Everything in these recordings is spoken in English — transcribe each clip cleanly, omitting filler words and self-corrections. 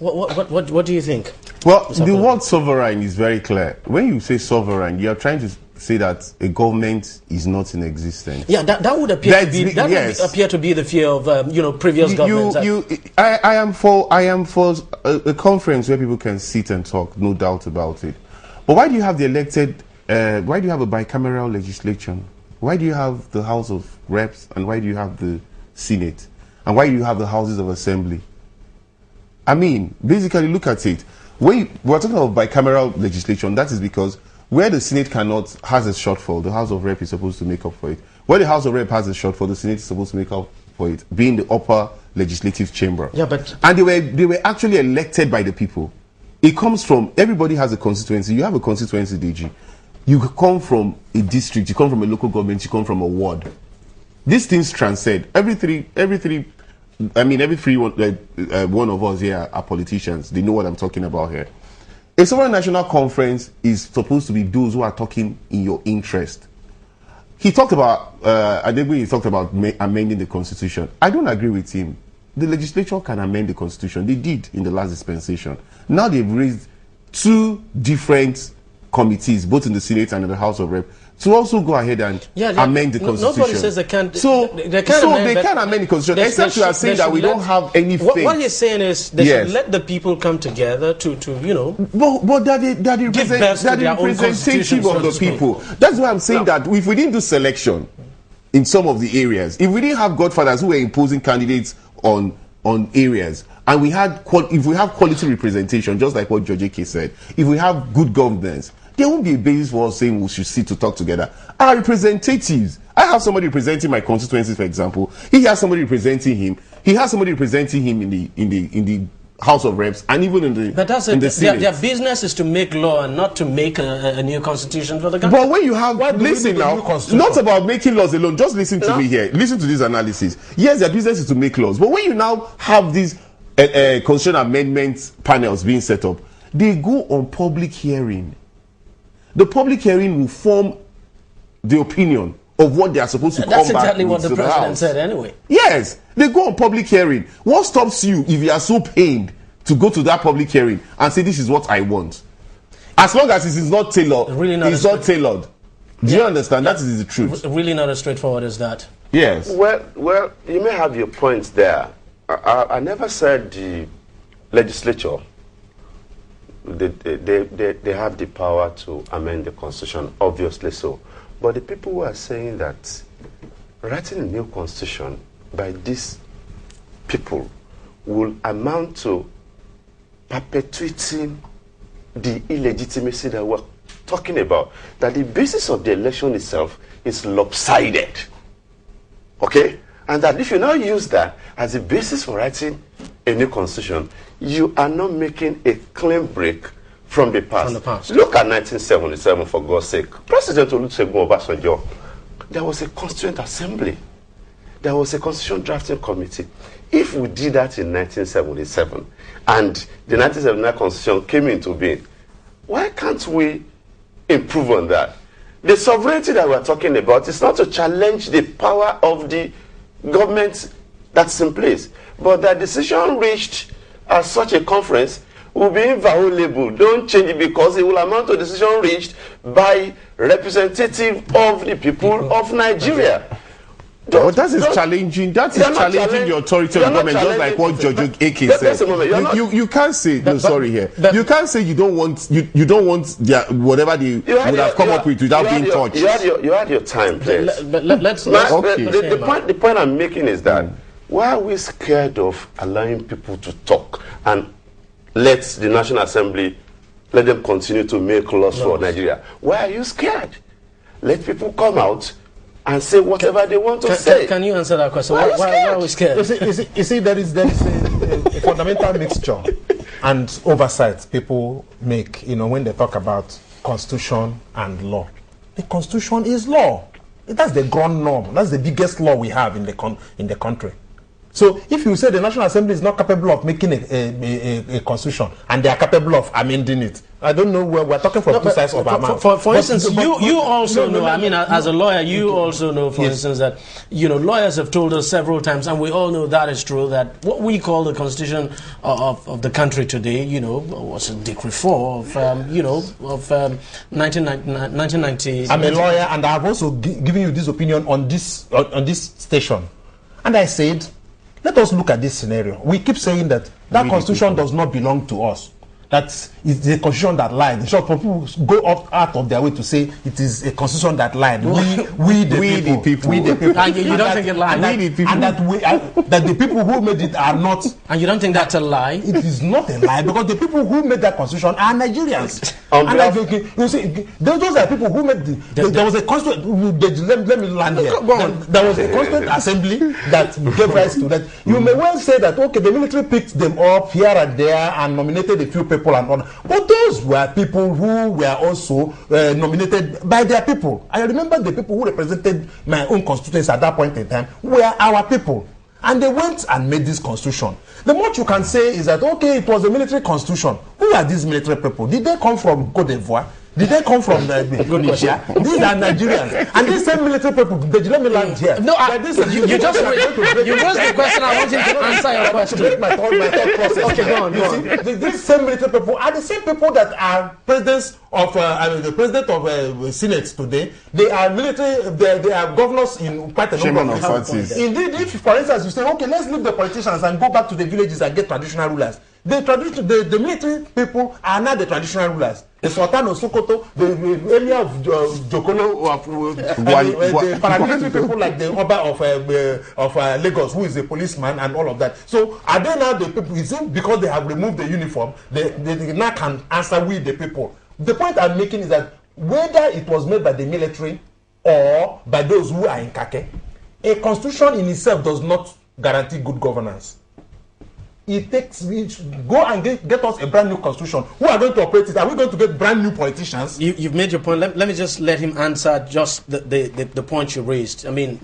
What do you think? Well, the word sovereign is very clear. When you say sovereign, you are trying to say that a government is not in existence. Yeah, that would appear to be the fear of previous governments. I am for a conference where people can sit and talk, no doubt about it. But why do you have the elected? Why do you have a bicameral legislature? Why do you have the House of Reps and why do you have the Senate? And why do you have the Houses of Assembly? I mean, basically, look at it. When we're talking about bicameral legislation, that is because where the Senate has a shortfall, the House of Rep is supposed to make up for it. Where the House of Rep has a shortfall, the Senate is supposed to make up for it, being the upper legislative chamber. Yeah, but and they were actually elected by the people. It comes from, everybody has a constituency. You have a constituency, DG. You come from a district, you come from a local government, you come from a ward. These things transcend. Every three one of us here are politicians. They know what I'm talking about here. A sovereign national conference is supposed to be those who are talking in your interest. He talked about, he talked about amending the constitution. I don't agree with him. The legislature can amend the constitution. They did in the last dispensation. Now they've raised two different committees, both in the Senate and in the House of Rep, to also go ahead and amend the constitution. Nobody says they can't. They can amend the constitution, except you are saying that we don't have any faith. What he's saying is they should let the people come together to But that representative of the people. That's why I'm saying that if we didn't do selection in some of the areas, if we didn't have godfathers who were imposing candidates on areas, and if we have quality representation, just like what George K said, if we have good governance, there won't be a basis for us saying we should sit to talk together. Our representatives, I have somebody representing my constituency, for example. He has somebody representing him. He has somebody representing him in the House of Reps and even in the Senate. Their business is to make law and not to make a new constitution for the country. But when you have, listen now, not about making laws alone, just listen to me here. Listen to this analysis. Yes, their business is to make laws. But when you now have these constitutional amendment panels being set up, they go on public hearing. The public hearing will form the opinion of what they are supposed to come back with. That's exactly what the president said anyway. Yes, they go on public hearing. What stops you if you are so pained to go to that public hearing and say this is what I want? As long as it is not tailored, it's not tailored. Do you understand? That is the truth. Really not as straightforward as that. Yes. Well, you may have your points there. I never said the legislature they have the power to amend the constitution, obviously so. But the people who are saying that writing a new constitution by these people will amount to perpetuating the illegitimacy that we're talking about, that the basis of the election itself is lopsided. Okay? And that if you now use that as a basis for writing a new constitution, you are not making a clean break from the past. Look at 1977, for God's sake. President Olusegun Obasanjo, there was a constituent assembly. There was a constitution drafting committee. If we did that in 1977 and the 1979 constitution came into being, why can't we improve on that? The sovereignty that we're talking about is not to challenge the power of the government that's in place, but the decision reached at such a conference will be inviolable. Don't change it, because it will amount to a decision reached by representative of the people of Nigeria. But that is challenging. That is challenging the authority of the government, just like what George AK said. You can't say no. Sorry, here you can't say you don't want their whatever they would have come up with without being touched. You had your time, please. The point I'm making is that why are we scared of allowing people to talk and let the National Assembly, let them continue to make laws for Nigeria? Why are you scared? Let people come out and say whatever they want to say. Can you answer that question? Why are we scared? You see, there is a fundamental mixture and oversight people make, when they talk about constitution and law. The constitution is law. That's the ground norm. That's the biggest law we have in the country. So if you say the National Assembly is not capable of making a constitution and they are capable of amending it, I don't know where we're talking from two sides of our mouth. For instance, you also know, I mean, as a lawyer, you also know, for instance, that, lawyers have told us several times, and we all know that is true, that what we call the constitution of the country today, was a Decree 4 of 1990. I'm a lawyer, and I've also given you this opinion on this station. And I said, let us look at this scenario. We keep saying that constitution does not belong to us. That is the constitution that lied. In short, people go out of their way to say it is a constitution that lied. We the people. And you don't think it lied? And that the people who made it are not. And you don't think that's a lie? It is not a lie, because the people who made that constitution are Nigerians. You see, those are people who made there was a constituent. Let me land here. There was a constituent assembly that gave rise to that. You may well say that, okay, the military picked them up here and there and nominated a few people and all. But those were people who were also nominated by their people. I remember the people who represented my own constituency at that point in time were our people. And they went and made this constitution. The much you can say is that, okay, it was a military constitution. Who are these military people? Did they come from Côte d'Ivoire? Did they come from Indonesia? These are Nigerians. And these same military people, let me land here. No, you just raised the question. I want you to answer your question. My thought process. Okay, go on. These same military people are the same people that are presidents of, the president of Senate today. They are military, they are governors in quite a number of places. Indeed, if, for instance, you say, okay, let's leave the politicians and go back to the villages and get traditional rulers. The military people are not the traditional rulers. The Sultan of Sokoto, the emir of Jokolo, the paramilitary people like the Oba of Lagos, who is a policeman and all of that. So are they now the people? Is it because they have removed the uniform, they now can answer we the people? The point I'm making is that whether it was made by the military or by those who are in Kake, a constitution in itself does not guarantee good governance. It go and get us a brand new constitution. Who are going to operate it? Are we going to get brand new politicians? You've made your point. Let me just let him answer just the point you raised. I mean,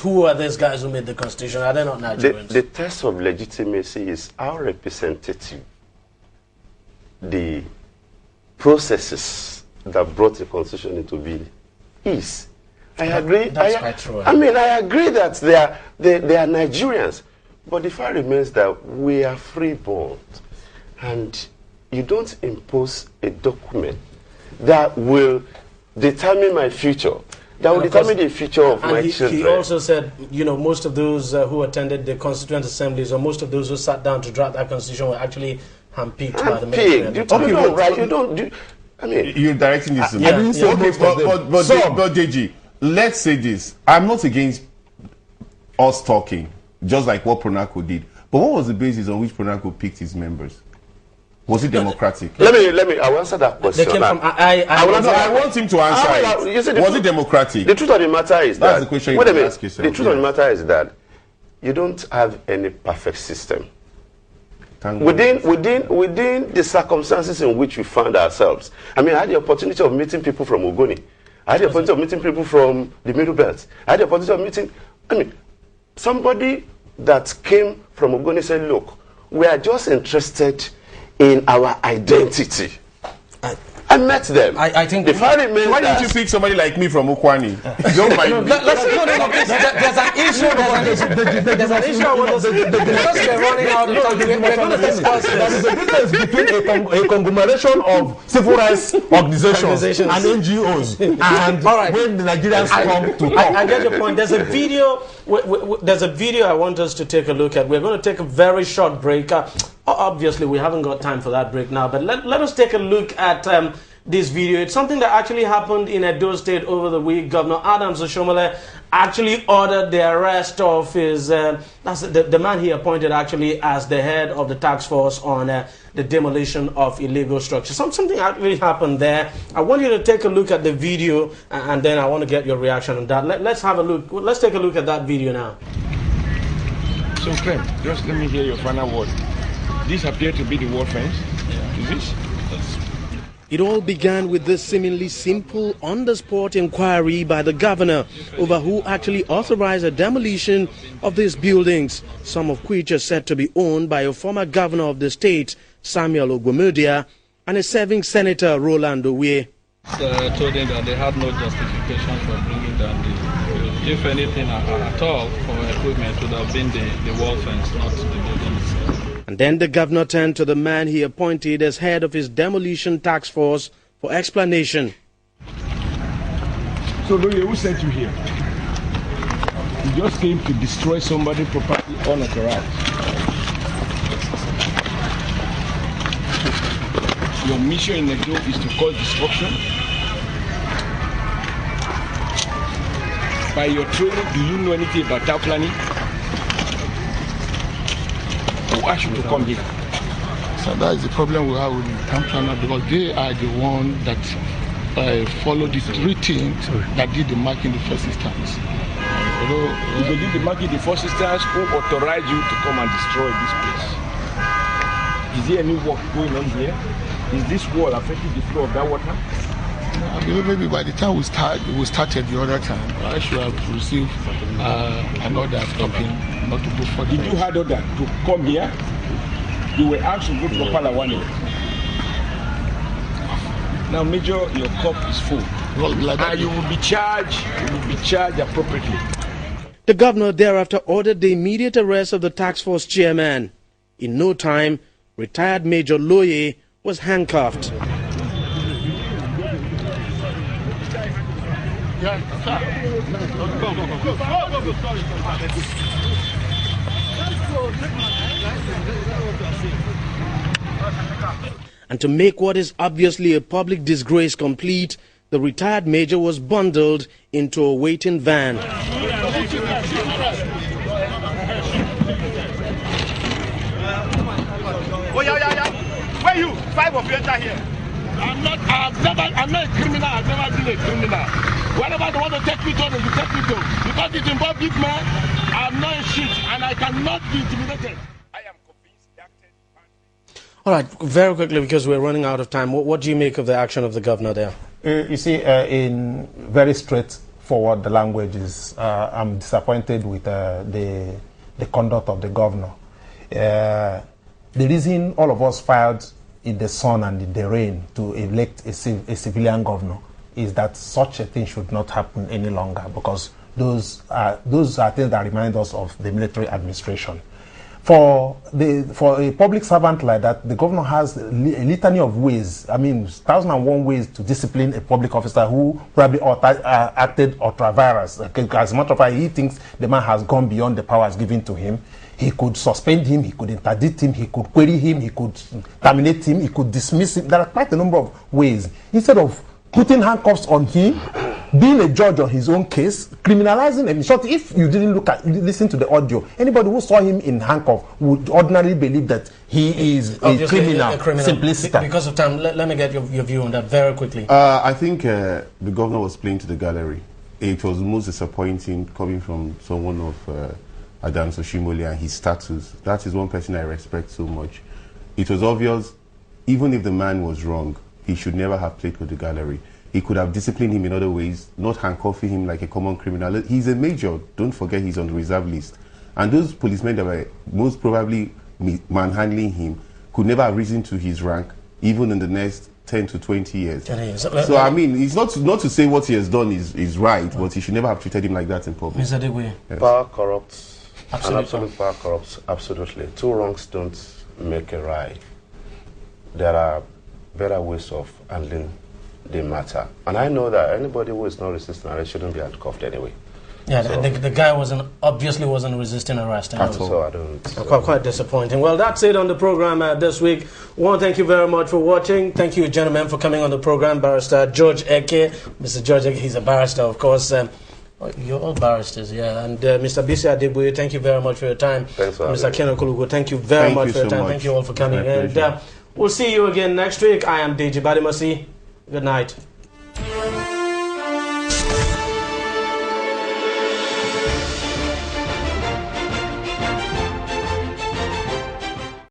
who are these guys who made the constitution? Are they not Nigerians? The test of legitimacy is how representative the processes that brought the constitution into being is. I agree. That's quite true. I mean, I agree that they are Nigerians. But the fact remains that we are freeborn, and you don't impose a document that will determine my future, that will determine the future of my children. He also said, most of those who attended the constituent assemblies, or most of those who sat down to draft that constitution, were actually handpicked by the military. I mean, you're directing this. Yeah. But JG, let's say this. I'm not against us talking, just like what Pronaco did. But what was the basis on which Pronaco picked his members? Was it democratic? Let me. I will answer that question. They came from, I want him to answer it. Was it democratic? The truth of the matter is that's the question you ask yourself. The truth of the matter is that you don't have any perfect system. Within the circumstances in which we found ourselves. I mean, I had the opportunity of meeting people from Ogoni. I had the opportunity of meeting people from the Middle Belt. I had the opportunity of meeting, somebody that came from Ogoni said, look, we are just interested in our identity. I met them. I think why didn't you pick somebody like me from Okwani? Don't mind me. There's an issue. There's an issue. Because we're running out of time, we're going to discuss this. There is a difference between a conglomeration of civil rights organizations and NGOs, and when the Nigerians come to talk. I get your point. There's a video. There's a video I want us to take a look at. We're going to take a very short break. Obviously, we haven't got time for that break now, but let us take a look at this video. It's something that actually happened in Edo State over the week. Governor Adams Oshomole actually ordered the arrest of his, that's the man he appointed actually as the head of the task force on the demolition of illegal structures. Something actually happened there. I want you to take a look at the video, and then I want to get your reaction on that. Let's have a look. Let's take a look at that video now. So, Clem, just let me hear your final word. This appears to be the war fence. Is this? It all began with this seemingly simple on-the-spot inquiry by the governor over who actually authorized the demolition of these buildings, some of which are said to be owned by a former governor of the state, Samuel Ogbomodia, and a serving senator, Roland Owe. Told them that they had no justification for bringing down the building. If anything at all, for equipment would have been the wall fence, not the building itself. And then the governor turned to the man he appointed as head of his demolition task force for explanation. So, Loye, who sent you here? You just came to destroy somebody's property unauthorized. Your mission in the job is to cause destruction. By your training, do you know anything about town planning? Who asked you to come here? So that is the problem we have with the town planner, because they are the one that follow the 3 teams that did the marking the first instance. If they did the marking the first instance, who authorized you to come and destroy this place? Is there any work going on here? Is this wall affecting the flow of that water? I believe maybe by the time we started the other time, I should have received an order stopping not to go further. Did you have order to come here? You were asked to go to Palawane. Now, Major, your cup is full. Well, like and you will be charged appropriately. The governor thereafter ordered the immediate arrest of the task force chairman. In no time, retired Major Loye was handcuffed. And to make what is obviously a public disgrace complete, the retired major was bundled into a waiting van. Where you? 5 of you enter here. I'm not a criminal. I've never been a criminal. Whenever they want to take me to, they will take me to. Because it involves big man, I'm not in shit, and I cannot be intimidated. I am convinced that. All right, very quickly, because we're running out of time, what do you make of the action of the governor there? You see, in very straightforward, the language is, I'm disappointed with the conduct of the governor. The reason all of us filed in the sun and in the rain to elect a civilian governor is that such a thing should not happen any longer, because those are things that remind us of the military administration. For a public servant like that, the governor has a litany of ways, 1,001 ways to discipline a public officer who probably acted ultra-virus. As a matter of fact, he thinks the man has gone beyond the powers given to him. He could suspend him, he could interdict him, he could query him, he could terminate him, he could dismiss him. There are quite a number of ways. Instead of putting handcuffs on him, being a judge on his own case, criminalizing him. In short, if you didn't listen to the audio, anybody who saw him in handcuffs would ordinarily believe that he is a criminal. Simpliciter. Because of time, let me get your view on that very quickly. I think the governor was playing to the gallery. It was most disappointing coming from someone of Adams Oshimole and his status. That is one person I respect so much. It was obvious, even if the man was wrong, he should never have played with the gallery. He could have disciplined him in other ways, not handcuffing him like a common criminal. He's a major. Don't forget he's on the reserve list. And those policemen that were most probably manhandling him could never have risen to his rank, even in the next 10 to 20 years. So, I mean, it's not to say what he has done is right, but he should never have treated him like that in public. Mr. Adegboye. Yes. Power corrupts. Absolutely. And absolute power corrupts. Absolutely. 2 wrongs don't make a right. There are better ways of handling the matter. And I know that anybody who is not resisting arrest shouldn't be handcuffed anyway. Yeah, so the guy obviously wasn't resisting arrest. So I don't. Quite disappointing. Well, that's it on the program this week. I want to thank you very much for watching. Thank you, gentlemen, for coming on the program. Barrister George Eke. Mr. George Eke, he's a barrister, of course. You're all barristers, yeah. And Mr. Bisi Adegboye, thank you very much for your time. Thanks for Mr. Ken Okulugo, thank you very much for your time. Thank you all for coming. And we'll see you again next week. I am Deji Badimasi. Good night.